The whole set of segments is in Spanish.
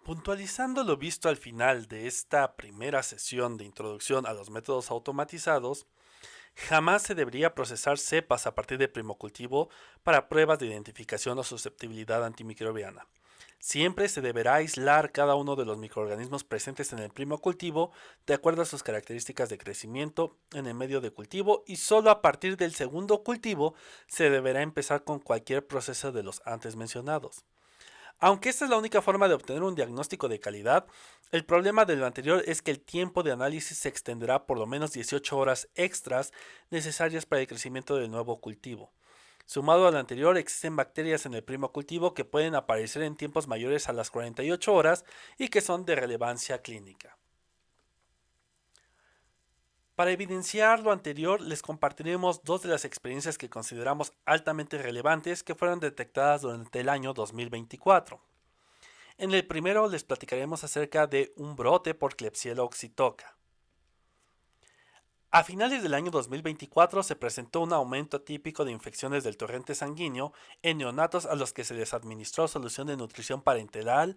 Puntualizando lo visto al final de esta primera sesión de introducción a los métodos automatizados, jamás se debería procesar cepas a partir de primocultivo para pruebas de identificación o susceptibilidad antimicrobiana. Siempre se deberá aislar cada uno de los microorganismos presentes en el primocultivo de acuerdo a sus características de crecimiento en el medio de cultivo y solo a partir del segundo cultivo se deberá empezar con cualquier proceso de los antes mencionados. Aunque esta es la única forma de obtener un diagnóstico de calidad, el problema de lo anterior es que el tiempo de análisis se extenderá por lo menos 18 horas extras necesarias para el crecimiento del nuevo cultivo. Sumado al anterior, existen bacterias en el primo cultivo que pueden aparecer en tiempos mayores a las 48 horas y que son de relevancia clínica. Para evidenciar lo anterior, les compartiremos dos de las experiencias que consideramos altamente relevantes que fueron detectadas durante el año 2024. En el primero les platicaremos acerca de un brote por Klebsiella oxytoca. A finales del año 2024 se presentó un aumento típico de infecciones del torrente sanguíneo en neonatos a los que se les administró solución de nutrición parenteral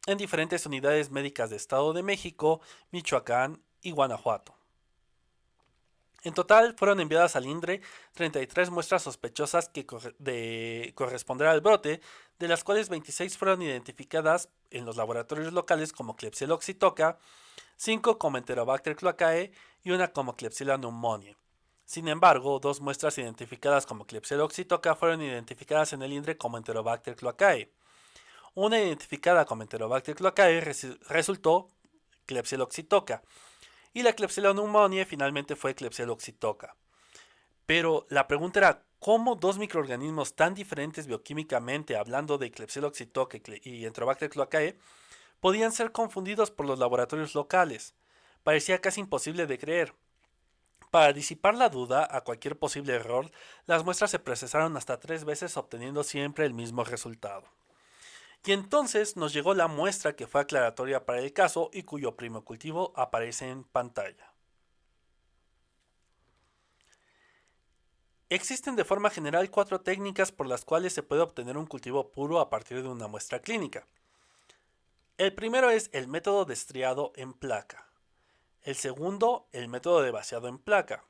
en diferentes unidades médicas de Estado de México, Michoacán y Guanajuato. En total fueron enviadas al INDRE 33 muestras sospechosas de corresponder al brote, de las cuales 26 fueron identificadas en los laboratorios locales como Klebsiella oxytoca, 5 como Enterobacter cloacae y una como Klebsiella pneumoniae. Sin embargo, dos muestras identificadas como Klebsiella oxytoca fueron identificadas en el INDRE como Enterobacter cloacae. Una identificada como Enterobacter cloacae resultó Klebsiella oxytoca y la Klebsiella pneumoniae finalmente fue Klebsiella oxytoca. Pero la pregunta era, ¿cómo dos microorganismos tan diferentes bioquímicamente, hablando de Klebsiella oxytoca y Enterobacter cloacae, podían ser confundidos por los laboratorios locales? Parecía casi imposible de creer. Para disipar la duda a cualquier posible error, las muestras se procesaron hasta 3 veces obteniendo siempre el mismo resultado. Y entonces nos llegó la muestra que fue aclaratoria para el caso y cuyo primo cultivo aparece en pantalla. Existen de forma general 4 técnicas por las cuales se puede obtener un cultivo puro a partir de una muestra clínica. El primero es el método de estriado en placa. El segundo, el método de vaciado en placa.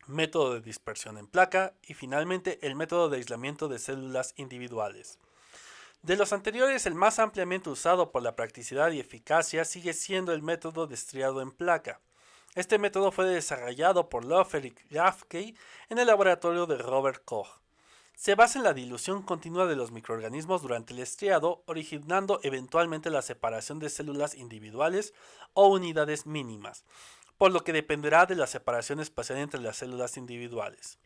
Método de dispersión en placa y finalmente el método de aislamiento de células individuales. De los anteriores, el más ampliamente usado por la practicidad y eficacia sigue siendo el método de estriado en placa. Este método fue desarrollado por Loeffler y Gaffkey en el laboratorio de Robert Koch. Se basa en la dilución continua de los microorganismos durante el estriado, originando eventualmente la separación de células individuales o unidades mínimas, por lo que dependerá de la separación espacial entre las células individuales.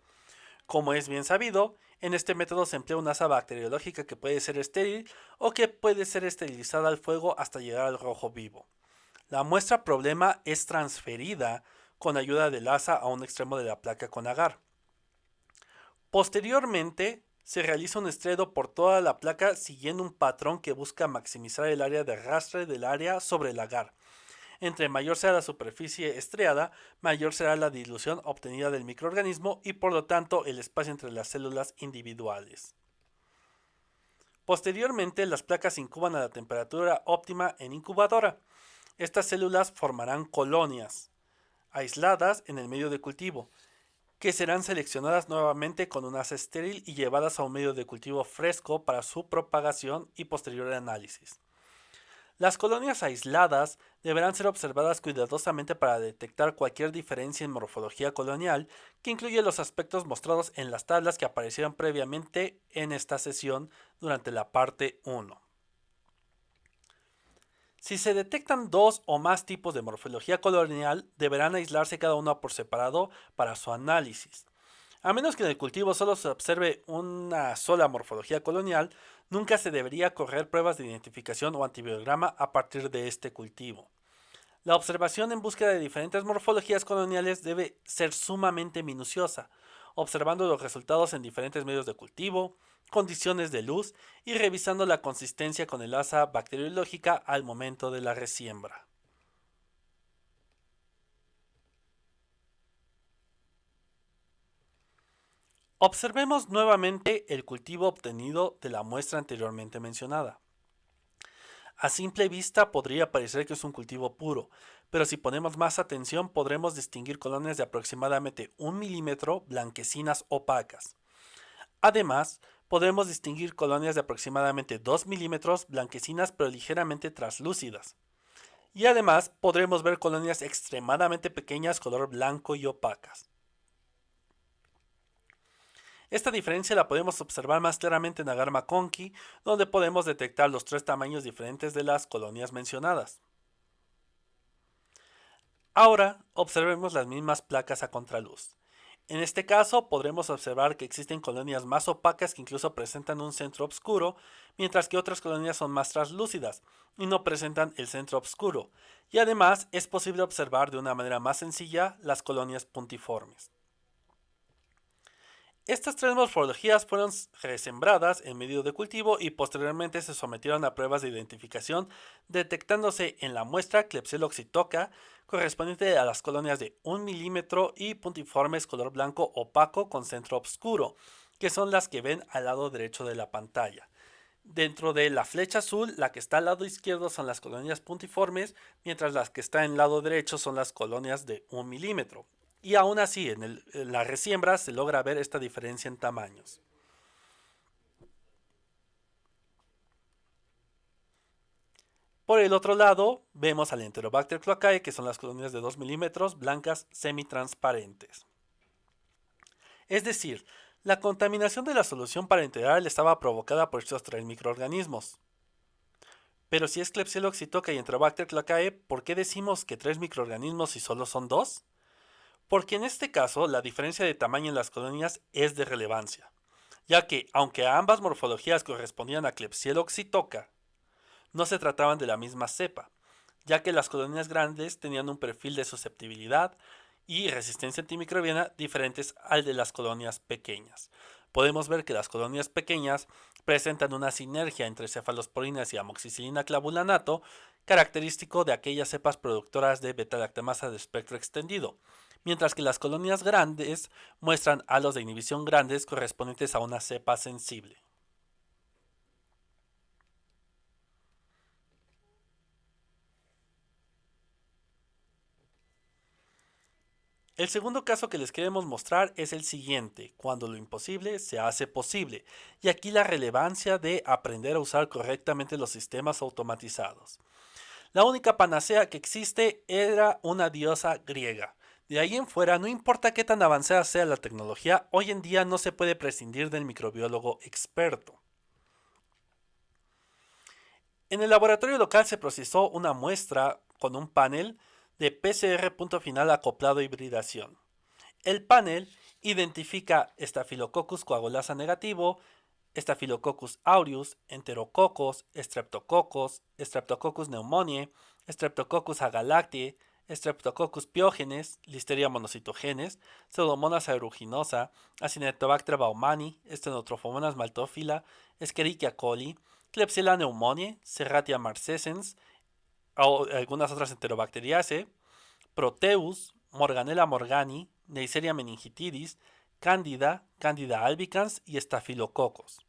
Como es bien sabido, en este método se emplea una asa bacteriológica que puede ser estéril o que puede ser esterilizada al fuego hasta llegar al rojo vivo. La muestra problema es transferida con ayuda del asa a un extremo de la placa con agar. Posteriormente, se realiza un estriado por toda la placa siguiendo un patrón que busca maximizar el área de arrastre del área sobre el agar. Entre mayor sea la superficie estriada, mayor será la dilución obtenida del microorganismo y por lo tanto el espacio entre las células individuales. Posteriormente, las placas se incuban a la temperatura óptima en incubadora. Estas células formarán colonias aisladas en el medio de cultivo, que serán seleccionadas nuevamente con un asa estéril y llevadas a un medio de cultivo fresco para su propagación y posterior análisis. Las colonias aisladas deberán ser observadas cuidadosamente para detectar cualquier diferencia en morfología colonial que incluye los aspectos mostrados en las tablas que aparecieron previamente en esta sesión durante la parte 1. Si se detectan dos o más tipos de morfología colonial, deberán aislarse cada uno por separado para su análisis. A menos que en el cultivo solo se observe una sola morfología colonial, nunca se debería correr pruebas de identificación o antibiograma a partir de este cultivo. La observación en búsqueda de diferentes morfologías coloniales debe ser sumamente minuciosa, observando los resultados en diferentes medios de cultivo, condiciones de luz y revisando la consistencia con el asa bacteriológica al momento de la resiembra. Observemos nuevamente el cultivo obtenido de la muestra anteriormente mencionada. A simple vista podría parecer que es un cultivo puro, pero si ponemos más atención podremos distinguir colonias de aproximadamente 1 milímetro blanquecinas opacas. Además, podremos distinguir colonias de aproximadamente 2 milímetros blanquecinas pero ligeramente translúcidas. Y además podremos ver colonias extremadamente pequeñas color blanco y opacas. Esta diferencia la podemos observar más claramente en Agar McConkey, donde podemos detectar los tres tamaños diferentes de las colonias mencionadas. Ahora observemos las mismas placas a contraluz. En este caso podremos observar que existen colonias más opacas que incluso presentan un centro oscuro, mientras que otras colonias son más translúcidas y no presentan el centro oscuro. Y además es posible observar de una manera más sencilla las colonias puntiformes. Estas tres morfologías fueron resembradas en medio de cultivo y posteriormente se sometieron a pruebas de identificación, detectándose en la muestra Klebsiella oxytoca correspondiente a las colonias de 1 milímetro y puntiformes color blanco opaco con centro oscuro, que son las que ven al lado derecho de la pantalla. Dentro de la flecha azul, la que está al lado izquierdo son las colonias puntiformes, mientras las que está en el lado derecho son las colonias de 1 milímetro. Y aún así, en la resiembra se logra ver esta diferencia en tamaños. Por el otro lado, vemos al Enterobacter cloacae, que son las colonias de 2 milímetros, blancas, semitransparentes. Es decir, la contaminación de la solución parenteral estaba provocada por estos tres microorganismos. Pero si es Klebsiella oxytoca y Enterobacter cloacae, ¿por qué decimos que tres microorganismos y solo son dos? Porque en este caso la diferencia de tamaño en las colonias es de relevancia, ya que aunque ambas morfologías correspondían a Klebsiella oxytoca, no se trataban de la misma cepa, ya que las colonias grandes tenían un perfil de susceptibilidad y resistencia antimicrobiana diferentes al de las colonias pequeñas. Podemos ver que las colonias pequeñas presentan una sinergia entre cefalosporinas y amoxicilina clavulanato, característico de aquellas cepas productoras de beta-lactamasa de espectro extendido, mientras que las colonias grandes muestran halos de inhibición grandes correspondientes a una cepa sensible. El segundo caso que les queremos mostrar es el siguiente, cuando lo imposible se hace posible, y aquí la relevancia de aprender a usar correctamente los sistemas automatizados. La única panacea que existe era una diosa griega. De ahí en fuera, no importa qué tan avanzada sea la tecnología, hoy en día no se puede prescindir del microbiólogo experto. En el laboratorio local se procesó una muestra con un panel de PCR punto final acoplado a hibridación. El panel identifica Staphylococcus coagulasa negativo, Staphylococcus aureus, Enterococos, Streptococcus pneumoniae, Streptococcus agalactiae, Streptococcus pyogenes, Listeria monocytogenes, Pseudomonas aeruginosa, Acinetobacter baumannii, Stenotrophomonas maltophila, Escherichia coli, Klebsiella pneumoniae, Serratia marcescens, o algunas otras Enterobacteriaceae, Proteus, Morganella morgani, Neisseria meningitidis, Candida albicans y Staphylococcus.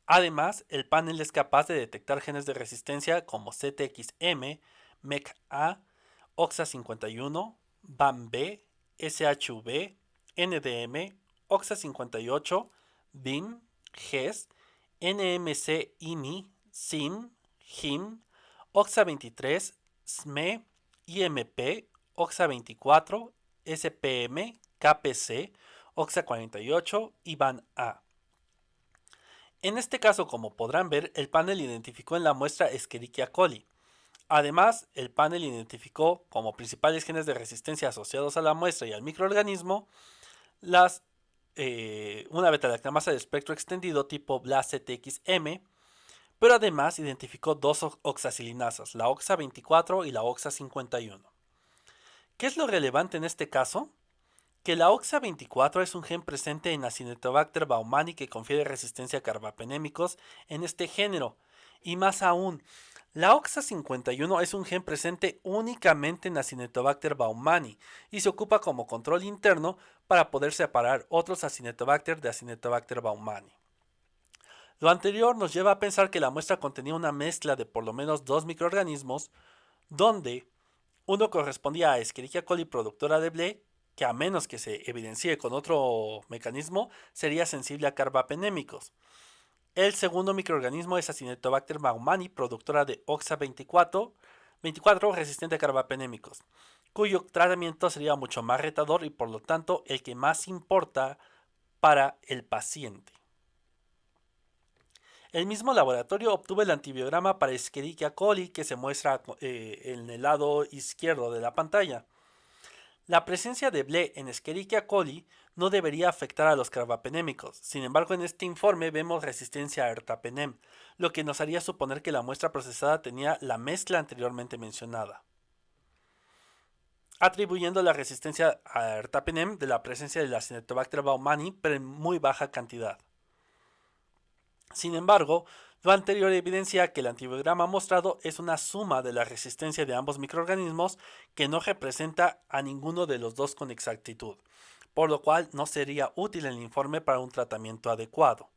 Además, el panel es capaz de detectar genes de resistencia como CTXM, MECA, OXA51, BAM-B, SHV, NDM, OXA58, BIM, GES, NMC-IMI, SIM, HIM, OXA23, SME, IMP, OXA24, SPM, KPC, OXA48 y BAN-A. En este caso, como podrán ver, el panel identificó en la muestra Escherichia coli. Además, el panel identificó como principales genes de resistencia asociados a la muestra y al microorganismo una beta-lactamasa de espectro extendido tipo BLAST-CTXM, pero además identificó dos oxacilinasas, la OXA24 y la OXA51. ¿Qué es lo relevante en este caso? Que la OXA24 es un gen presente en Acinetobacter baumannii que confiere resistencia a carbapenémicos en este género. Y más aún, la OXA51 es un gen presente únicamente en Acinetobacter baumannii y se ocupa como control interno para poder separar otros Acinetobacter de Acinetobacter baumannii. Lo anterior nos lleva a pensar que la muestra contenía una mezcla de por lo menos dos microorganismos, donde uno correspondía a Escherichia coli productora de Blé, que a menos que se evidencie con otro mecanismo, sería sensible a carbapenémicos. El segundo microorganismo es Acinetobacter baumannii, productora de OXA24, 24 resistente a carbapenémicos, cuyo tratamiento sería mucho más retador y por lo tanto el que más importa para el paciente. El mismo laboratorio obtuvo el antibiograma para Escherichia coli que se muestra en el lado izquierdo de la pantalla. La presencia de Blé en Escherichia coli no debería afectar a los carbapenémicos. Sin embargo, en este informe vemos resistencia a ertapenem, lo que nos haría suponer que la muestra procesada tenía la mezcla anteriormente mencionada, atribuyendo la resistencia a ertapenem de la presencia de la Acinetobacter baumannii, pero en muy baja cantidad. Sin embargo, lo anterior evidencia que el antibiograma mostrado es una suma de la resistencia de ambos microorganismos que no representa a ninguno de los dos con exactitud, por lo cual no sería útil el informe para un tratamiento adecuado.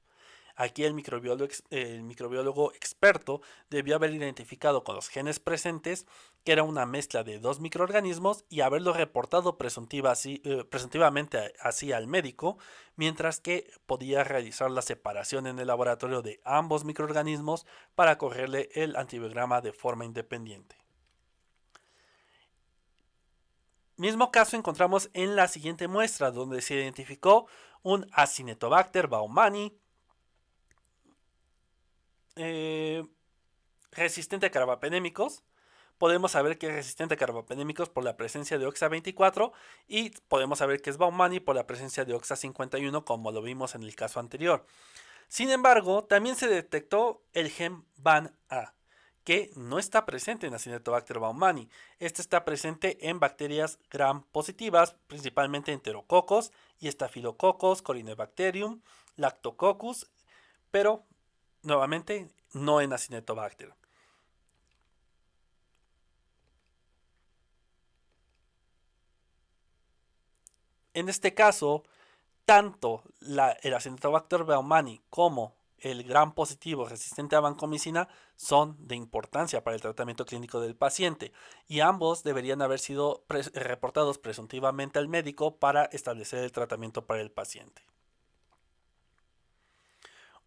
Aquí el microbiólogo experto debió haber identificado con los genes presentes que era una mezcla de dos microorganismos y haberlo reportado presuntivamente así al médico, mientras que podía realizar la separación en el laboratorio de ambos microorganismos para correrle el antibiograma de forma independiente. Mismo caso encontramos en la siguiente muestra, donde se identificó un Acinetobacter baumannii resistente a carbapenémicos. Podemos saber que es resistente a carbapenémicos por la presencia de OXA24 y podemos saber que es baumannii por la presencia de OXA51, como lo vimos en el caso anterior. Sin embargo, también se detectó el gen BAN-A, que no está presente en Acinetobacter baumannii. Este está presente en bacterias gram positivas, principalmente enterococos y estafilococos, Corynebacterium, Lactococcus, pero nuevamente no en Acinetobacter. En este caso, tanto el Acinetobacter baumannii como el gram positivo resistente a vancomicina son de importancia para el tratamiento clínico del paciente y ambos deberían haber sido reportados presuntivamente al médico para establecer el tratamiento para el paciente.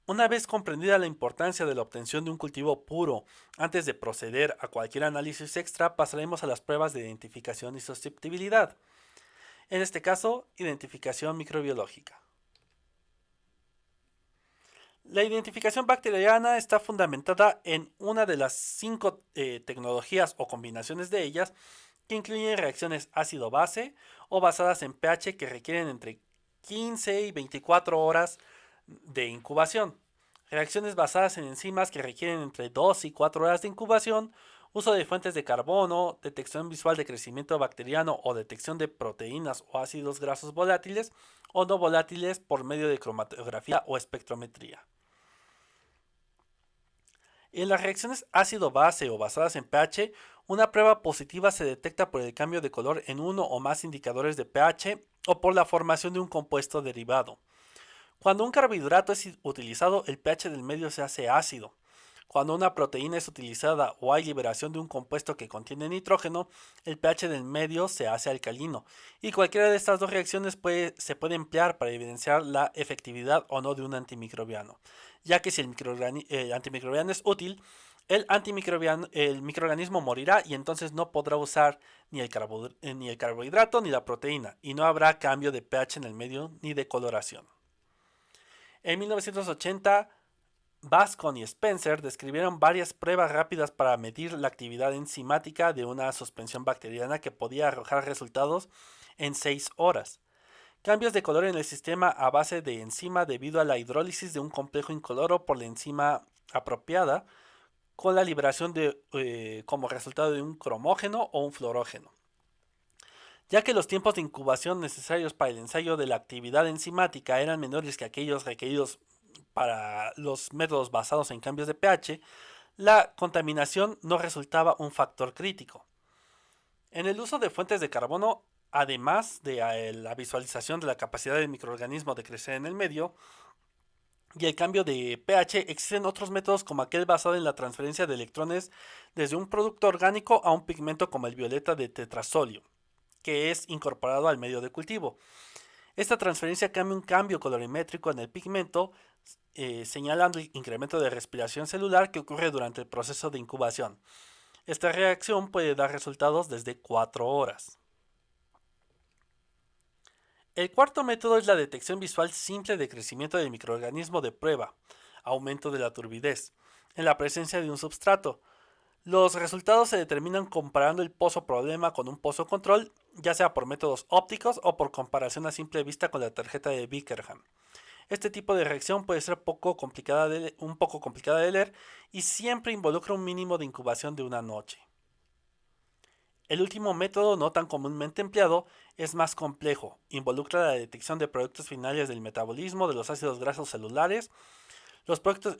Una vez comprendida la importancia de la obtención de un cultivo puro antes de proceder a cualquier análisis extra, pasaremos a las pruebas de identificación y susceptibilidad. En este caso, identificación microbiológica. La identificación bacteriana está fundamentada en una de las 5 tecnologías o combinaciones de ellas que incluyen reacciones ácido-base o basadas en pH que requieren entre 15 y 24 horas de incubación, reacciones basadas en enzimas que requieren entre 2 y 4 horas de incubación, uso de fuentes de carbono, detección visual de crecimiento bacteriano o detección de proteínas o ácidos grasos volátiles o no volátiles por medio de cromatografía o espectrometría. En las reacciones ácido-base o basadas en pH, una prueba positiva se detecta por el cambio de color en uno o más indicadores de pH o por la formación de un compuesto derivado. Cuando un carbohidrato es utilizado, el pH del medio se hace ácido. Cuando una proteína es utilizada o hay liberación de un compuesto que contiene nitrógeno, el pH del medio se hace alcalino. Y cualquiera de estas dos reacciones se puede emplear para evidenciar la efectividad o no de un antimicrobiano, ya que si el antimicrobiano es útil, el microorganismo morirá y entonces no podrá usar ni el carbohidrato ni la proteína, y no habrá cambio de pH en el medio ni de coloración. En 1980, Bascom y Spencer describieron varias pruebas rápidas para medir la actividad enzimática de una suspensión bacteriana que podía arrojar resultados en 6 horas. Cambios de color en el sistema a base de enzima debido a la hidrólisis de un complejo incoloro por la enzima apropiada, con la liberación como resultado de un cromógeno o un fluorógeno. Ya que los tiempos de incubación necesarios para el ensayo de la actividad enzimática eran menores que aquellos requeridos para los métodos basados en cambios de pH, la contaminación no resultaba un factor crítico. En el uso de fuentes de carbono, además de la visualización de la capacidad del microorganismo de crecer en el medio, y el cambio de pH, existen otros métodos como aquel basado en la transferencia de electrones desde un producto orgánico a un pigmento como el violeta de tetrasolio, que es incorporado al medio de cultivo. Esta transferencia cambia un cambio colorimétrico en el pigmento, señalando el incremento de respiración celular que ocurre durante el proceso de incubación. Esta reacción puede dar resultados desde 4 horas. El cuarto método es la detección visual simple de crecimiento del microorganismo de prueba, aumento de la turbidez, en la presencia de un substrato. Los resultados se determinan comparando el pozo problema con un pozo control, ya sea por métodos ópticos o por comparación a simple vista con la tarjeta de Bickerham. Este tipo de reacción puede ser un poco complicada de leer y siempre involucra un mínimo de incubación de una noche. El último método, no tan comúnmente empleado, es más complejo. Involucra la detección de productos finales del metabolismo de los ácidos grasos celulares, los productos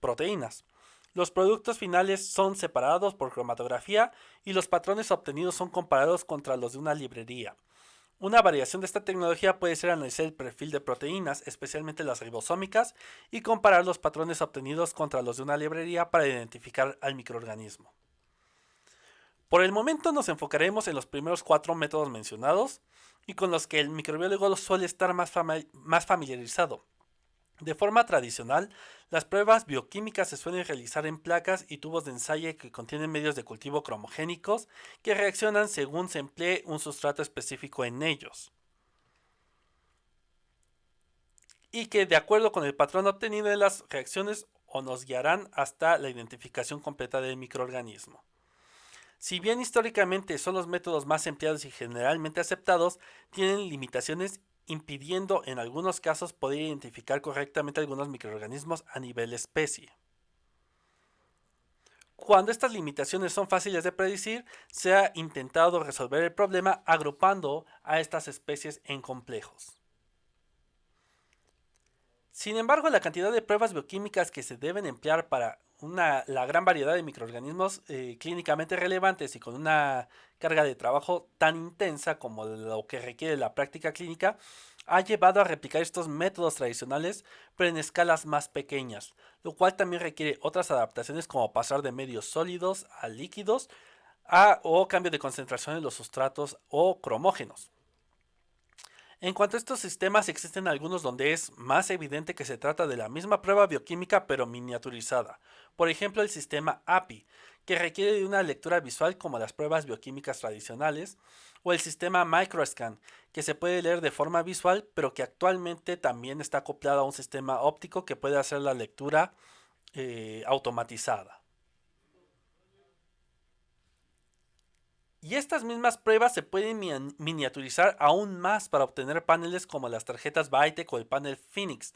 proteínas. Los productos finales son separados por cromatografía y los patrones obtenidos son comparados contra los de una librería. Una variación de esta tecnología puede ser analizar el perfil de proteínas, especialmente las ribosómicas, y comparar los patrones obtenidos contra los de una librería para identificar al microorganismo. Por el momento nos enfocaremos en los primeros 4 métodos mencionados y con los que el microbiólogo suele estar más familiarizado. De forma tradicional, las pruebas bioquímicas se suelen realizar en placas y tubos de ensayo que contienen medios de cultivo cromogénicos que reaccionan según se emplee un sustrato específico en ellos, y que de acuerdo con el patrón obtenido en las reacciones o nos guiarán hasta la identificación completa del microorganismo. Si bien históricamente son los métodos más empleados y generalmente aceptados, tienen limitaciones impidiendo en algunos casos poder identificar correctamente algunos microorganismos a nivel especie. Cuando estas limitaciones son fáciles de predecir, se ha intentado resolver el problema agrupando a estas especies en complejos. Sin embargo, la cantidad de pruebas bioquímicas que se deben emplear para la gran variedad de microorganismos clínicamente relevantes y con una carga de trabajo tan intensa como lo que requiere la práctica clínica, ha llevado a replicar estos métodos tradicionales, pero en escalas más pequeñas, lo cual también requiere otras adaptaciones como pasar de medios sólidos a líquidos o cambio de concentración en los sustratos o cromógenos. En cuanto a estos sistemas, existen algunos donde es más evidente que se trata de la misma prueba bioquímica pero miniaturizada. Por ejemplo, el sistema API, que requiere de una lectura visual como las pruebas bioquímicas tradicionales, o el sistema Microscan, que se puede leer de forma visual pero que actualmente también está acoplado a un sistema óptico que puede hacer la lectura automatizada. Y estas mismas pruebas se pueden miniaturizar aún más para obtener paneles como las tarjetas Vitek o el panel Phoenix,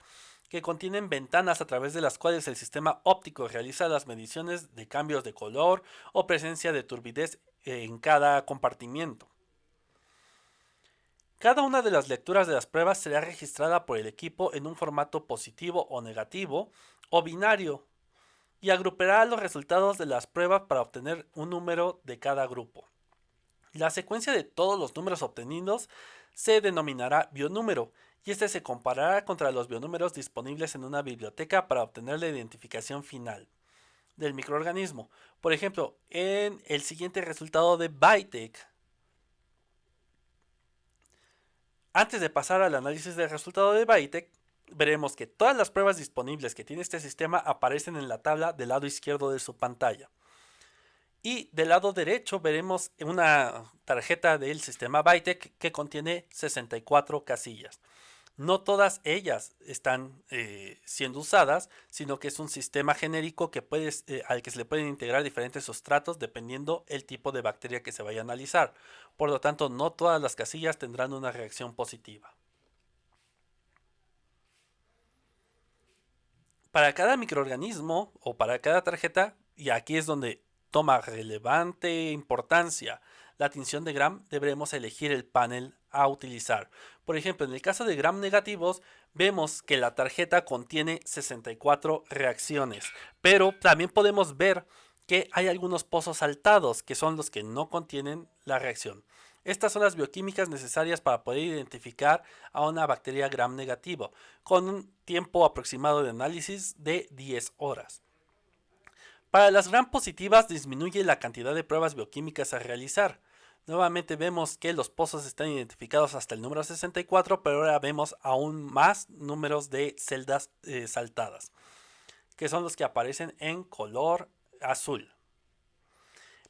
que contienen ventanas a través de las cuales el sistema óptico realiza las mediciones de cambios de color o presencia de turbidez en cada compartimiento. Cada una de las lecturas de las pruebas será registrada por el equipo en un formato positivo o negativo o binario y agrupará los resultados de las pruebas para obtener un número de cada grupo. La secuencia de todos los números obtenidos se denominará bionúmero y este se comparará contra los bionúmeros disponibles en una biblioteca para obtener la identificación final del microorganismo. Por ejemplo, en el siguiente resultado de Vitek, antes de pasar al análisis del resultado de Vitek, veremos que todas las pruebas disponibles que tiene este sistema aparecen en la tabla del lado izquierdo de su pantalla. Y del lado derecho veremos una tarjeta del sistema Vitek que contiene 64 casillas. No todas ellas están siendo usadas, sino que es un sistema genérico que al que se le pueden integrar diferentes sustratos dependiendo el tipo de bacteria que se vaya a analizar. Por lo tanto, no todas las casillas tendrán una reacción positiva. Para cada microorganismo o para cada tarjeta, y aquí es donde toma relevante importancia la tinción de Gram, deberemos elegir el panel a utilizar. Por ejemplo, en el caso de Gram negativos, vemos que la tarjeta contiene 64 reacciones, pero también podemos ver que hay algunos pozos saltados, que son los que no contienen la reacción. Estas son las bioquímicas necesarias para poder identificar a una bacteria gram negativo, con un tiempo aproximado de análisis de 10 horas. Para las gram positivas disminuye la cantidad de pruebas bioquímicas a realizar. Nuevamente vemos que los pozos están identificados hasta el número 64, pero ahora vemos aún más números de celdas saltadas, que son los que aparecen en color azul.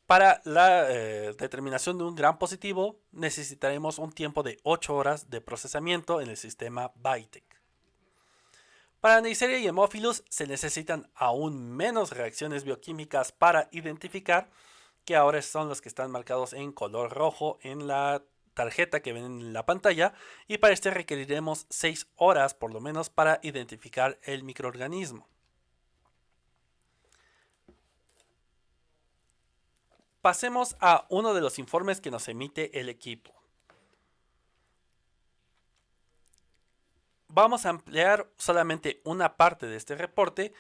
Para la determinación de un gram positivo necesitaremos un tiempo de 8 horas de procesamiento en el sistema Vitek. Para Neisseria y Haemophilus se necesitan aún menos reacciones bioquímicas para identificar, que ahora son los que están marcados en color rojo en la tarjeta que ven en la pantalla, y para este requeriremos 6 horas por lo menos para identificar el microorganismo. Pasemos a uno de los informes que nos emite el equipo. Vamos a ampliar solamente una parte de este reporte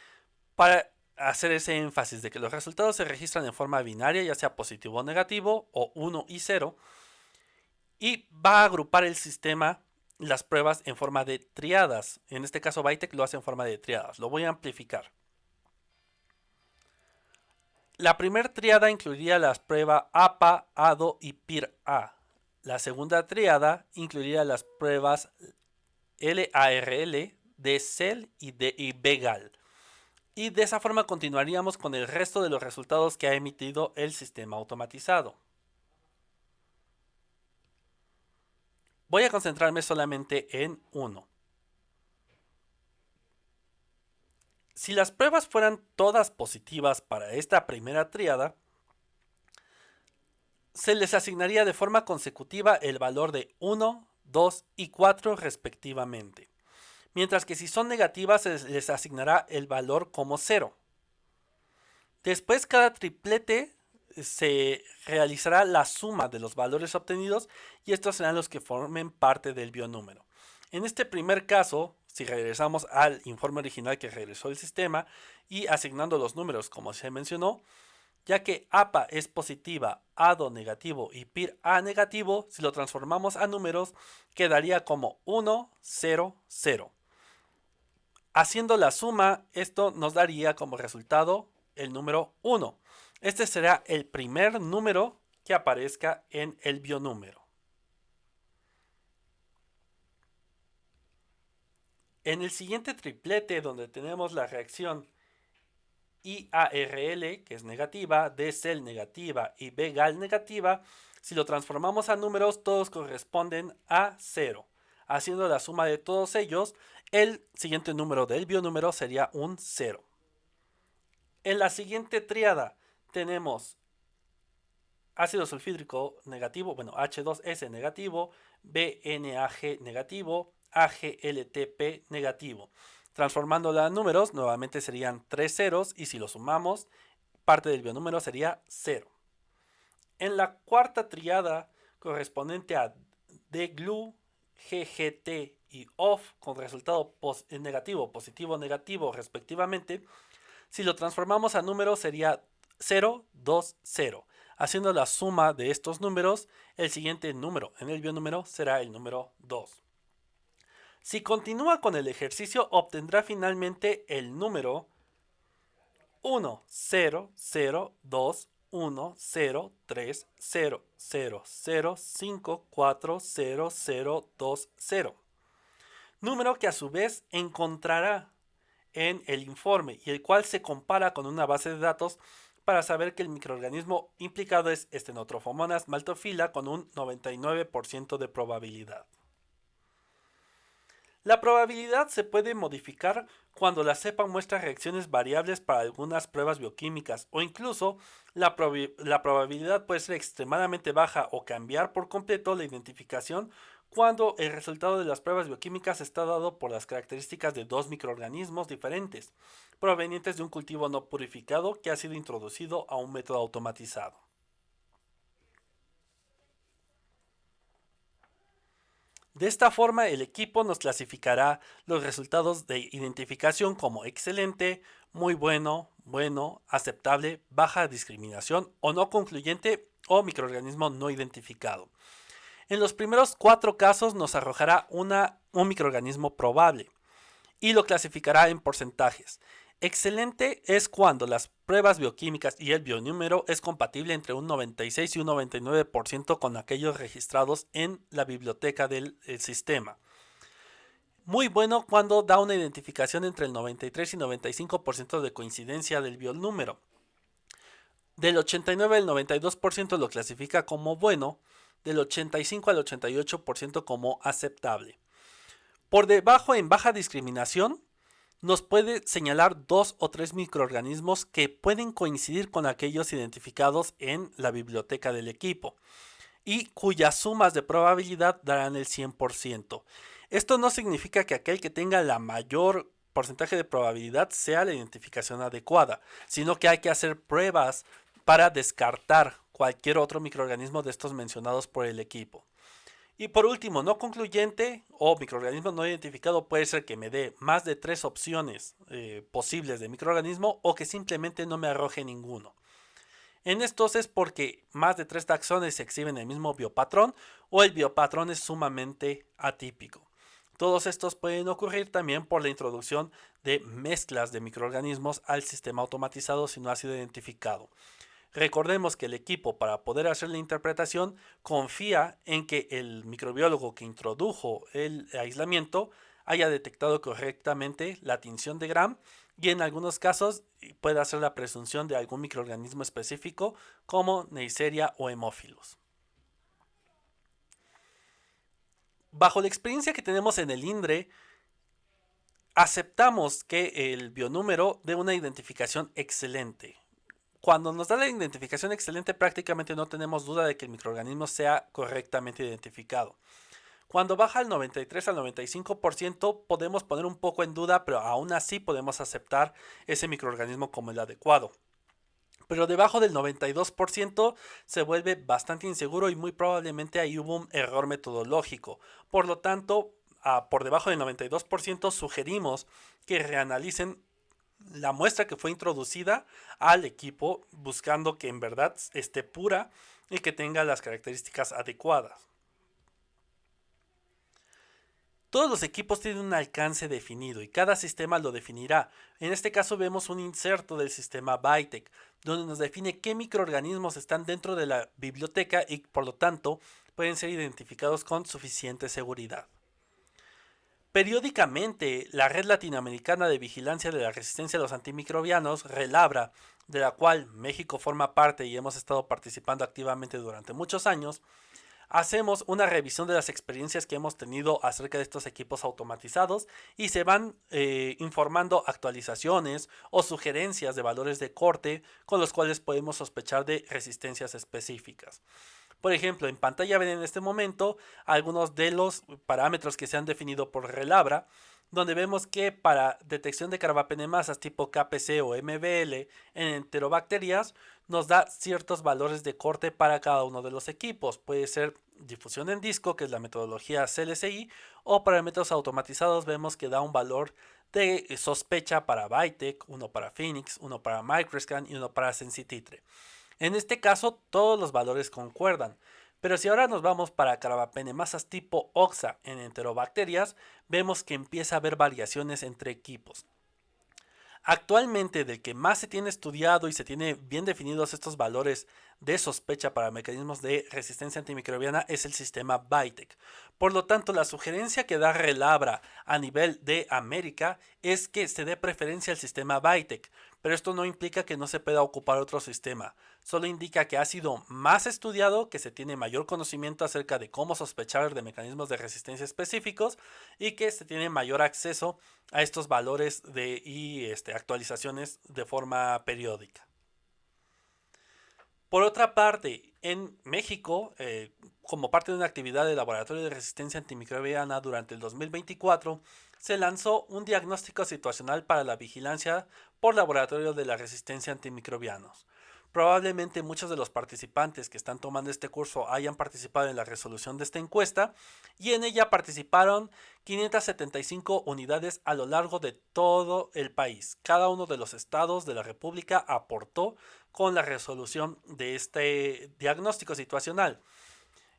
para hacer ese énfasis de que los resultados se registran en forma binaria, ya sea positivo o negativo, o 1 y 0, y va a agrupar el sistema, las pruebas en forma de triadas. En este caso Vitek lo hace en forma de triadas. Lo voy a amplificar. La primera triada incluiría las pruebas APA, ADO y PIR-A. La segunda triada incluiría las pruebas LARL, DCEL y BGAL. Y de esa forma continuaríamos con el resto de los resultados que ha emitido el sistema automatizado. Voy a concentrarme solamente en uno. Si las pruebas fueran todas positivas para esta primera tríada, se les asignaría de forma consecutiva el valor de 1, 2 y 4 respectivamente. Mientras que si son negativas se les asignará el valor como 0. Después cada triplete se realizará la suma de los valores obtenidos y estos serán los que formen parte del bionúmero. En este primer caso, si regresamos al informe original que regresó el sistema y asignando los números como se mencionó, ya que APA es positiva, ADO negativo y PIR-A negativo, si lo transformamos a números quedaría como 1, 0, 0. Haciendo la suma, esto nos daría como resultado el número 1. Este será el primer número que aparezca en el bionúmero. En el siguiente triplete, donde tenemos la reacción IARL, que es negativa, DCEL negativa y BGAL negativa, si lo transformamos a números, todos corresponden a 0. Haciendo la suma de todos ellos, el siguiente número del bionúmero sería un 0. En la siguiente tríada tenemos ácido sulfídrico negativo, bueno, H2S negativo, BNAG negativo, AGLTP negativo. Transformándola a números, nuevamente serían 3 ceros y si lo sumamos, parte del bionúmero sería 0. En la cuarta triada correspondiente a DGLU, GGT y OFF con resultado negativo, positivo, negativo respectivamente, si lo transformamos a números sería 0, 2, 0. Haciendo la suma de estos números, el siguiente número en el bionúmero será el número 2. Si continúa con el ejercicio, obtendrá finalmente el número 1, 0, 0, 2, 1, 0, 3, 0, 0, 0, 5, 4, 0, 0, 2, 0. Número que a su vez encontrará en el informe y el cual se compara con una base de datos para saber que el microorganismo implicado es Stenotrophomonas maltophilia con un 99% de probabilidad. La probabilidad se puede modificar cuando la cepa muestra reacciones variables para algunas pruebas bioquímicas o incluso la probabilidad puede ser extremadamente baja o cambiar por completo la identificación cuando el resultado de las pruebas bioquímicas está dado por las características de dos microorganismos diferentes, provenientes de un cultivo no purificado que ha sido introducido a un método automatizado. De esta forma, el equipo nos clasificará los resultados de identificación como excelente, muy bueno, bueno, aceptable, baja discriminación o no concluyente o microorganismo no identificado. En los primeros 4 casos nos arrojará un microorganismo probable y lo clasificará en porcentajes. Excelente es cuando las pruebas bioquímicas y el bionúmero es compatible entre un 96 y un 99% con aquellos registrados en la biblioteca del sistema. Muy bueno cuando da una identificación entre el 93 y 95% de coincidencia del bionúmero. Del 89 al 92% lo clasifica como bueno, del 85 al 88% como aceptable. Por debajo, en baja discriminación, nos puede señalar 2 o 3 microorganismos que pueden coincidir con aquellos identificados en la biblioteca del equipo y cuyas sumas de probabilidad darán el 100%. Esto no significa que aquel que tenga la mayor porcentaje de probabilidad sea la identificación adecuada, sino que hay que hacer pruebas para descartar cualquier otro microorganismo de estos mencionados por el equipo. Y por último, no concluyente o microorganismo no identificado puede ser que me dé más de 3 opciones posibles de microorganismo o que simplemente no me arroje ninguno. En estos es porque más de 3 taxones se exhiben el mismo biopatrón o el biopatrón es sumamente atípico. Todos estos pueden ocurrir también por la introducción de mezclas de microorganismos al sistema automatizado si no ha sido identificado. Recordemos que el equipo, para poder hacer la interpretación, confía en que el microbiólogo que introdujo el aislamiento haya detectado correctamente la tinción de Gram y en algunos casos puede hacer la presunción de algún microorganismo específico como Neisseria o Haemophilus. Bajo la experiencia que tenemos en el INDRE, aceptamos que el bionúmero dé una identificación excelente. Cuando nos da la identificación excelente, prácticamente no tenemos duda de que el microorganismo sea correctamente identificado. Cuando baja al 93 al 95%, podemos poner un poco en duda, pero aún así podemos aceptar ese microorganismo como el adecuado. Pero debajo del 92% se vuelve bastante inseguro y muy probablemente ahí hubo un error metodológico. Por lo tanto, por debajo del 92% sugerimos que reanalicen la muestra que fue introducida al equipo buscando que en verdad esté pura y que tenga las características adecuadas. Todos los equipos tienen un alcance definido y cada sistema lo definirá. En este caso vemos un inserto del sistema BITEC, donde nos define qué microorganismos están dentro de la biblioteca y por lo tanto pueden ser identificados con suficiente seguridad. Periódicamente, la Red Latinoamericana de Vigilancia de la Resistencia a los Antimicrobianos, RELABRA, de la cual México forma parte y hemos estado participando activamente durante muchos años, hacemos una revisión de las experiencias que hemos tenido acerca de estos equipos automatizados y se van informando actualizaciones o sugerencias de valores de corte con los cuales podemos sospechar de resistencias específicas. Por ejemplo, en pantalla ven en este momento algunos de los parámetros que se han definido por Relabra, donde vemos que para detección de carbapenemasas tipo KPC o MBL en enterobacterias nos da ciertos valores de corte para cada uno de los equipos. Puede ser difusión en disco, que es la metodología CLSI, o para métodos automatizados vemos que da un valor de sospecha para BITEC, uno para Phoenix, uno para Microscan y uno para Sensititre. En este caso, todos los valores concuerdan. Pero si ahora nos vamos para carbapenemasas tipo OXA en enterobacterias, vemos que empieza a haber variaciones entre equipos. Actualmente, del que más se tiene estudiado y se tiene bien definidos estos valores de sospecha para mecanismos de resistencia antimicrobiana es el sistema BITEC. Por lo tanto, la sugerencia que da Relabra a nivel de América es que se dé preferencia al sistema BITEC, pero esto no implica que no se pueda ocupar otro sistema. Solo indica que ha sido más estudiado, que se tiene mayor conocimiento acerca de cómo sospechar de mecanismos de resistencia específicos y que se tiene mayor acceso a estos valores y actualizaciones de forma periódica. Por otra parte, en México, como parte de una actividad del Laboratorio de Resistencia Antimicrobiana durante el 2024, se lanzó un diagnóstico situacional para la vigilancia por Laboratorio de la Resistencia Antimicrobianos. Probablemente muchos de los participantes que están tomando este curso hayan participado en la resolución de esta encuesta y en ella participaron 575 unidades a lo largo de todo el país. Cada uno de los estados de la República aportó con la resolución de este diagnóstico situacional.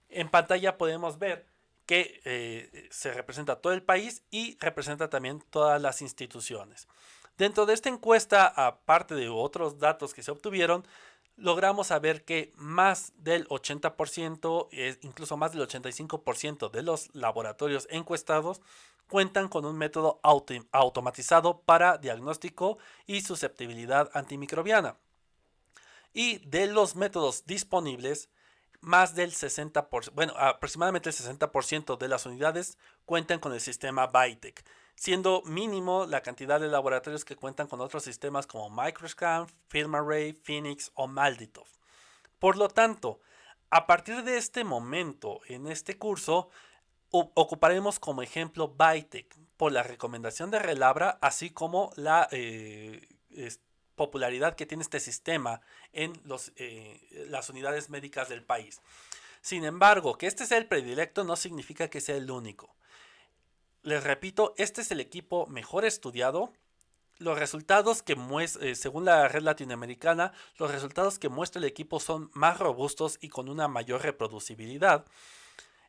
En pantalla podemos ver que se representa todo el país y representa también todas las instituciones. Dentro de esta encuesta, aparte de otros datos que se obtuvieron, logramos saber que más del 80%, incluso más del 85% de los laboratorios encuestados cuentan con un método automatizado para diagnóstico y susceptibilidad antimicrobiana. Y de los métodos disponibles, más del 60%, bueno, aproximadamente el 60% de las unidades cuentan con el sistema Vitek, siendo mínimo la cantidad de laboratorios que cuentan con otros sistemas como Microscan, FilmArray, Phoenix o Malditov. Por lo tanto, a partir de este momento, en este curso, ocuparemos como ejemplo Vitek por la recomendación de Relabra, así como la popularidad que tiene este sistema en las unidades médicas del país. Sin embargo, que este sea el predilecto no significa que sea el único. Les repito, este es el equipo mejor estudiado. Los resultados que muestra, según la red latinoamericana, los resultados que muestra el equipo son más robustos y con una mayor reproducibilidad.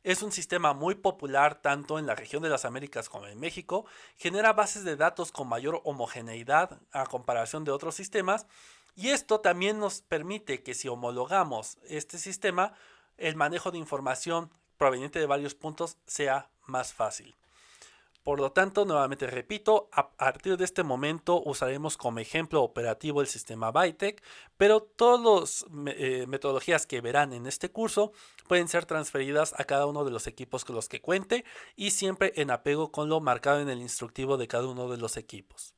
Es un sistema muy popular tanto en la región de las Américas como en México, genera bases de datos con mayor homogeneidad a comparación de otros sistemas, y esto también nos permite que si homologamos este sistema, el manejo de información proveniente de varios puntos sea más fácil. Por lo tanto, nuevamente repito, a partir de este momento usaremos como ejemplo operativo el sistema Vitek, pero todas las metodologías que verán en este curso pueden ser transferidas a cada uno de los equipos con los que cuente y siempre en apego con lo marcado en el instructivo de cada uno de los equipos.